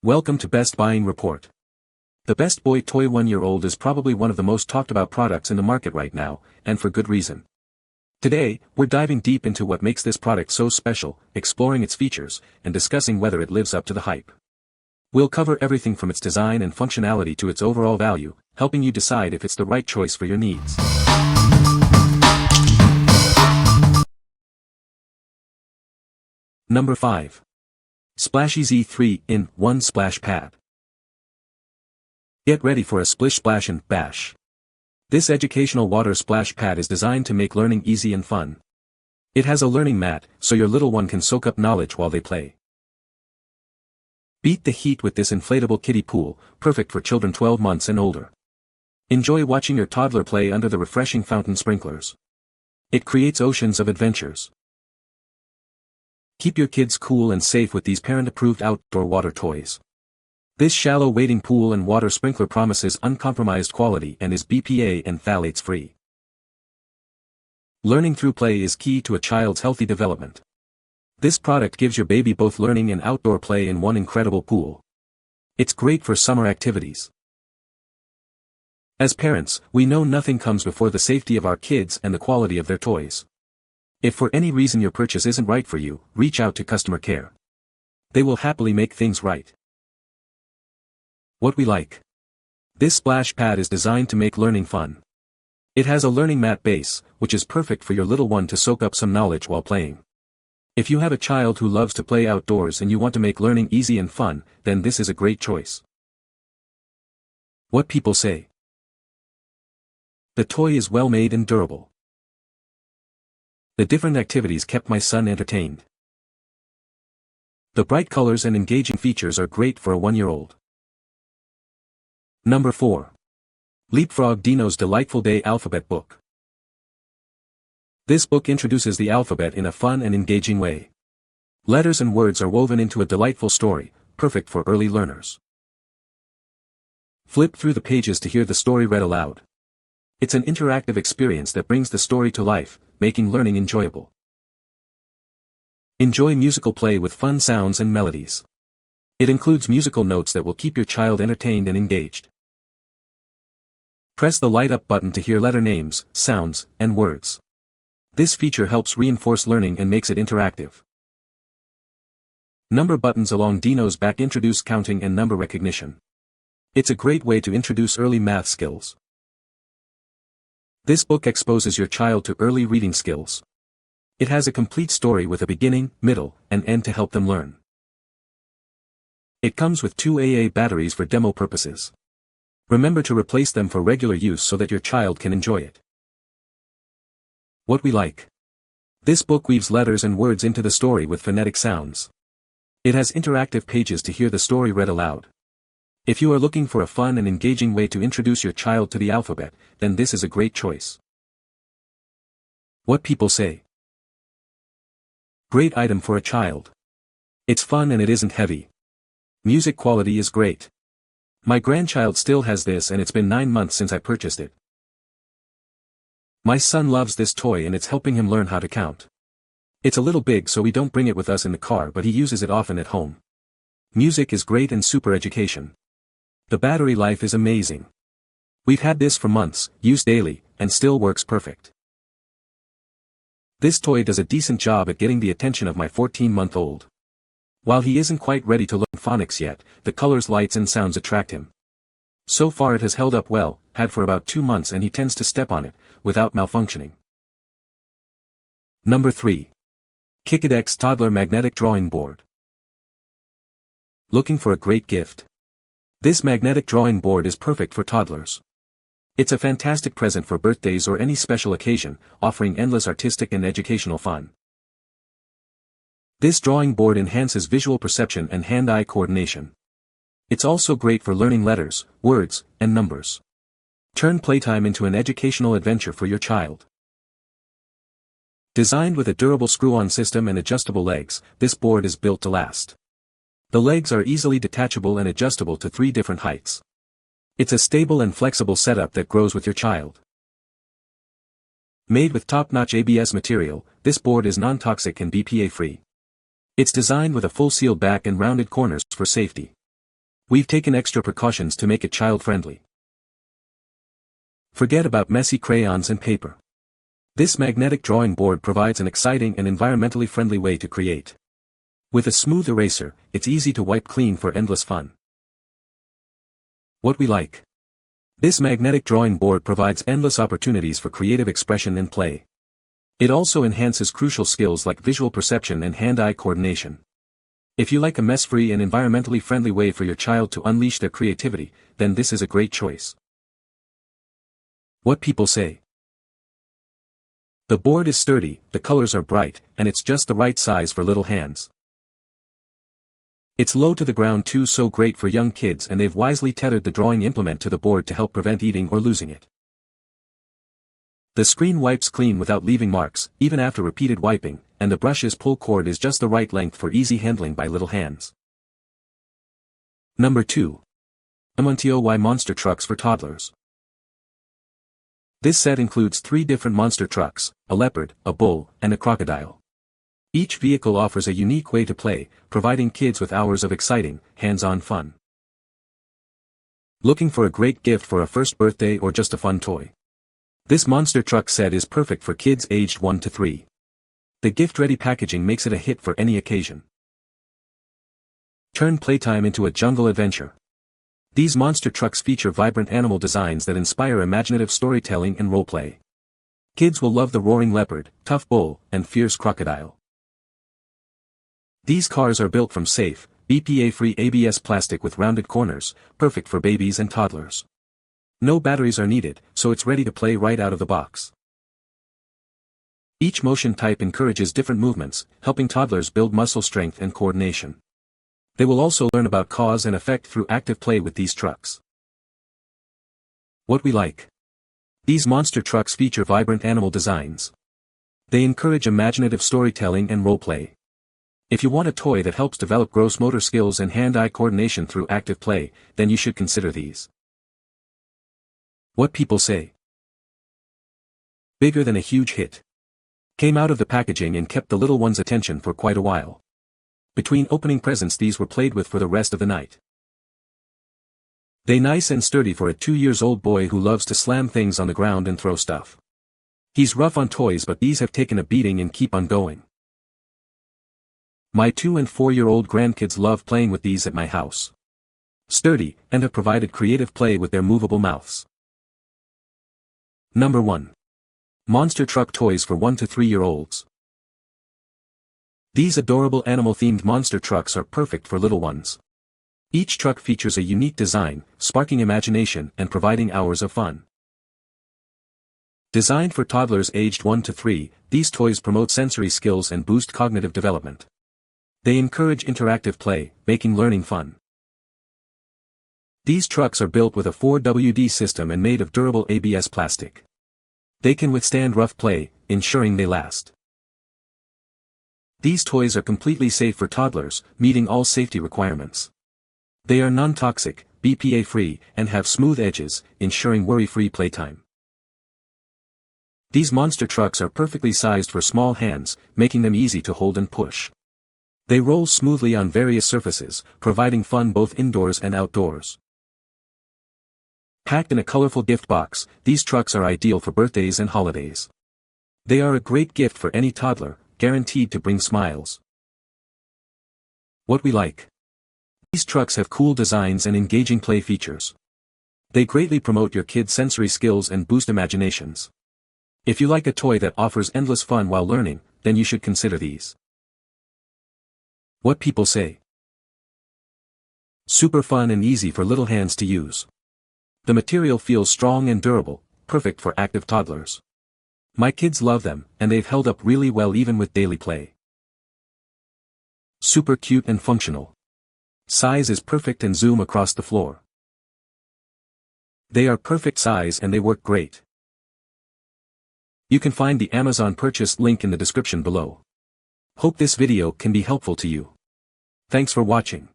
Welcome to Best Buying Report. The Best Boy Toy 1-year-old is probably one of the most talked about products in the market right now, and for good reason. Today, we're diving deep into what makes this product so special, exploring its features, and discussing whether it lives up to the hype. We'll cover everything from its design and functionality to its overall value, helping you decide if it's the right choice for your needs. Number 5. SplashEZ 3-in-1 Splash Pad. Get ready for a splish splash and bash. This educational water splash pad is designed to make learning easy and fun. It has a learning mat, so your little one can soak up knowledge while they play. Beat the heat with this inflatable kiddie pool, perfect for children 12 months and older. Enjoy watching your toddler play under the refreshing fountain sprinklers. It creates oceans of adventures. Keep your kids cool and safe with these parent-approved outdoor water toys. This shallow wading pool and water sprinkler promises uncompromised quality and is BPA and phthalates free. Learning through play is key to a child's healthy development. This product gives your baby both learning and outdoor play in one incredible pool. It's great for summer activities. As parents, we know nothing comes before the safety of our kids and the quality of their toys. If for any reason your purchase isn't right for you, reach out to customer care. They will happily make things right. What we like. This splash pad is designed to make learning fun. It has a learning mat base, which is perfect for your little one to soak up some knowledge while playing. If you have a child who loves to play outdoors and you want to make learning easy and fun, then this is a great choice. What people say. The toy is well made and durable. The different activities kept my son entertained. The bright colors and engaging features are great for a 1-year-old. Number 4. LeapFrog DINO'S Delightful Day Alphabet Book. This book introduces the alphabet in a fun and engaging way. Letters and words are woven into a delightful story, perfect for early learners. Flip through the pages to hear the story read aloud. It's an interactive experience that brings the story to life, making learning enjoyable. Enjoy musical play with fun sounds and melodies. It includes musical notes that will keep your child entertained and engaged. Press the light up button to hear letter names, sounds, and words. This feature helps reinforce learning and makes it interactive. Number buttons along DINO'S back introduce counting and number recognition. It's a great way to introduce early math skills. This book exposes your child to early reading skills. It has a complete story with a beginning, middle, and end to help them learn. It comes with 2 AA batteries for demo purposes. Remember to replace them for regular use so that your child can enjoy it. What we like. This book weaves letters and words into the story with phonetic sounds. It has interactive pages to hear the story read aloud. If you are looking for a fun and engaging way to introduce your child to the alphabet, then this is a great choice. What people say. Great item for a child. It's fun and it isn't heavy. Music quality is great. My grandchild still has this and it's been 9 months since I purchased it. My son loves this toy and it's helping him learn how to count. It's a little big so we don't bring it with us in the car, but he uses it often at home. Music is great and super education. The battery life is amazing. We've had this for months, used daily, and still works perfect. This toy does a decent job at getting the attention of my 14-month-old. While he isn't quite ready to learn phonics yet, the colors, lights and sounds attract him. So far it has held up well, had for about 2 months, and he tends to step on it, without malfunctioning. Number 3. Kikidex Toddler Magnetic Drawing Board. Looking for a great gift? This magnetic drawing board is perfect for toddlers. It's a fantastic present for birthdays or any special occasion, offering endless artistic and educational fun. This drawing board enhances visual perception and hand-eye coordination. It's also great for learning letters, words, and numbers. Turn playtime into an educational adventure for your child. Designed with a durable screw-on system and adjustable legs, this board is built to last. The legs are easily detachable and adjustable to 3 different heights. It's a stable and flexible setup that grows with your child. Made with top-notch ABS material, this board is non-toxic and BPA-free. It's designed with a full sealed back and rounded corners for safety. We've taken extra precautions to make it child-friendly. Forget about messy crayons and paper. This magnetic drawing board provides an exciting and environmentally friendly way to create. With a smooth eraser, it's easy to wipe clean for endless fun. What we like. This magnetic drawing board provides endless opportunities for creative expression and play. It also enhances crucial skills like visual perception and hand-eye coordination. If you like a mess-free and environmentally friendly way for your child to unleash their creativity, then this is a great choice. What people say. The board is sturdy, the colors are bright, and it's just the right size for little hands. It's low to the ground too, so great for young kids, and they've wisely tethered the drawing implement to the board to help prevent eating or losing it. The screen wipes clean without leaving marks, even after repeated wiping, and the brush's pull cord is just the right length for easy handling by little hands. Number 2. MOONTOY Monster Trucks for Toddlers. This set includes 3 different monster trucks, a leopard, a bull, and a crocodile. Each vehicle offers a unique way to play, providing kids with hours of exciting, hands-on fun. Looking for a great gift for a first birthday or just a fun toy? This monster truck set is perfect for kids aged 1 to 3. The gift-ready packaging makes it a hit for any occasion. Turn playtime into a jungle adventure. These monster trucks feature vibrant animal designs that inspire imaginative storytelling and roleplay. Kids will love the roaring leopard, tough bull, and fierce crocodile. These cars are built from safe, BPA-free ABS plastic with rounded corners, perfect for babies and toddlers. No batteries are needed, so it's ready to play right out of the box. Each motion type encourages different movements, helping toddlers build muscle strength and coordination. They will also learn about cause and effect through active play with these trucks. What we like. These monster trucks feature vibrant animal designs. They encourage imaginative storytelling and roleplay. If you want a toy that helps develop gross motor skills and hand-eye coordination through active play, then you should consider these. What people say. Bigger than a huge hit. Came out of the packaging and kept the little one's attention for quite a while. Between opening presents, these were played with for the rest of the night. They nice and sturdy for a 2-year-old boy who loves to slam things on the ground and throw stuff. He's rough on toys, but these have taken a beating and keep on going. My 2- and 4-year-old grandkids love playing with these at my house. Sturdy, and have provided creative play with their movable mouths. Number 1. Monster Truck Toys for 1 to 3-year-olds. These adorable animal-themed monster trucks are perfect for little ones. Each truck features a unique design, sparking imagination and providing hours of fun. Designed for toddlers aged 1 to 3, these toys promote sensory skills and boost cognitive development. They encourage interactive play, making learning fun. These trucks are built with a 4WD system and made of durable ABS plastic. They can withstand rough play, ensuring they last. These toys are completely safe for toddlers, meeting all safety requirements. They are non-toxic, BPA-free, and have smooth edges, ensuring worry-free playtime. These monster trucks are perfectly sized for small hands, making them easy to hold and push. They roll smoothly on various surfaces, providing fun both indoors and outdoors. Packed in a colorful gift box, these trucks are ideal for birthdays and holidays. They are a great gift for any toddler, guaranteed to bring smiles. What we like. These trucks have cool designs and engaging play features. They greatly promote your kids' sensory skills and boost imaginations. If you like a toy that offers endless fun while learning, then you should consider these. What people say. Super fun and easy for little hands to use. The material feels strong and durable, perfect for active toddlers. My kids love them, and they've held up really well even with daily play. Super cute and functional. Size is perfect and zoom across the floor. They are perfect size and they work great. You can find the Amazon purchase link in the description below. Hope this video can be helpful to you. Thanks for watching.